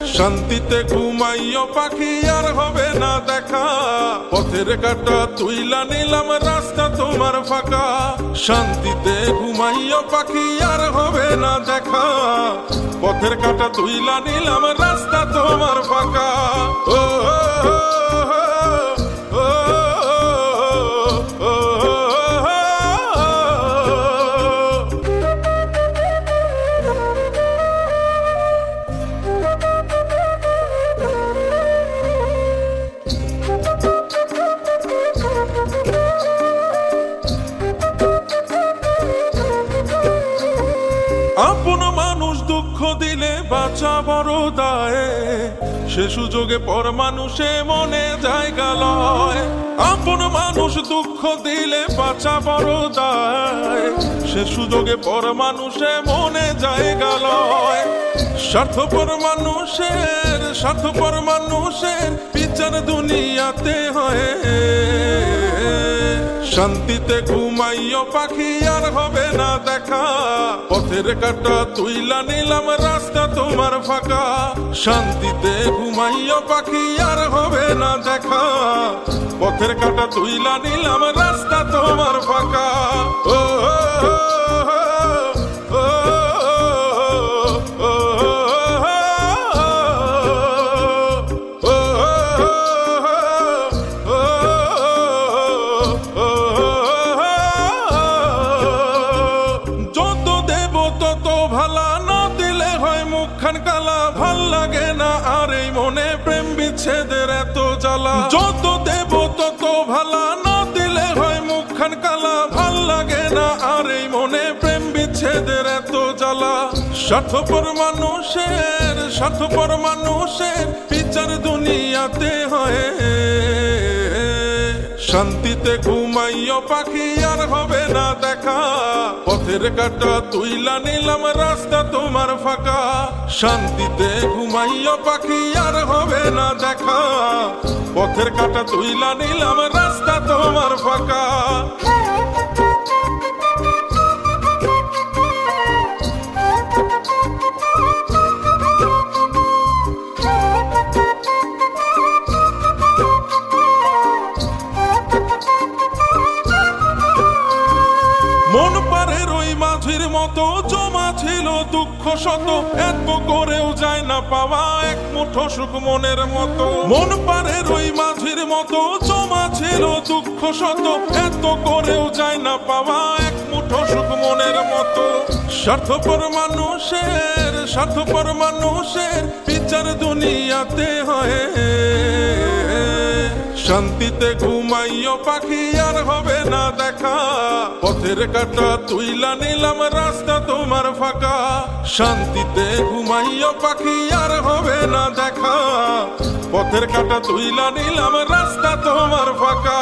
শান্তিতে ঘুমাইও পাখি আর হবে না দেখা, পথের কাটা তুইলা নিলাম রাস্তা তোমার ফাঁকা। শান্তিতে ঘুমাইও পাখি আর হবে না দেখা, পথের কাটা তুইলা নিলাম রাস্তা তোমার ফাঁকা। ও আপন মানুষ দুঃখ দিলে বাঁচা বড় দায়ে, সে সুযোগে পর মানুষে মনে জায়গা লয়। আপন মানুষ দুঃখ দিলে বাঁচা বড় দায়ে, সে সুযোগে পর মানুষে মনে জায়গা লয়। স্বার্থপর মানুষের বিচার দুনিয়াতে হয়। শান্তিতে ঘুমাইও পাখি আর হবে না দেখা, পথের কাটা তুইলা নিলাম রাস্তা তোমার ফাঁকা। শান্তিতে ঘুমাইও পাখি আর হবে না দেখা, পথের কাটা তুইলা নিলাম রাস্তা তোমার ফাঁকা। ও কালা ভাল লাগে না আর এই মনে প্রেম বিচ্ছেদের এত জ্বালা। যত দেব তত ভালা, না দিলে হয় মুখখান কালা। ভাল লাগে না আর এই মনে প্রেম বিচ্ছেদের এত জ্বালা। স্বার্থপর মানুষের বিচার দুনিয়াতে হয়। শান্তিতে ঘুমাইও পাখি আর হবে না দেখা, পথের কাটা তুইলা নিলাম রাস্তা তোমার ফাঁকা। শান্তিতে ঘুমাইও পাখি আর হবে না দেখা, পথের কাটা তুইলা নিলাম রাস্তা তোমার ফাঁকা। মন পারের ওই মাঝির মতো জমা ছিল দুঃখ শত, এত করেও যায় না পাওয়া এক মুঠো সুখ মনের মতো। মন পারের ওই মাঝির মতো জমা ছিল দুঃখ শত, এত করেও যায় না পাওয়া এক মুঠো সুখ মনের মতো। স্বার্থপর মানুষের বিচার দুনিয়াতে হয়। শান্তিতে ঘুমাইও পাখি আর হবে না দেখা, পথের কাটা তুইলা নিলাম রাস্তা তোমার ফাঁকা। শান্তিতে ঘুমাইও পাখি আর হবে না দেখা, পথের কাটা তুইলা নিলাম রাস্তা তোমার ফাঁকা।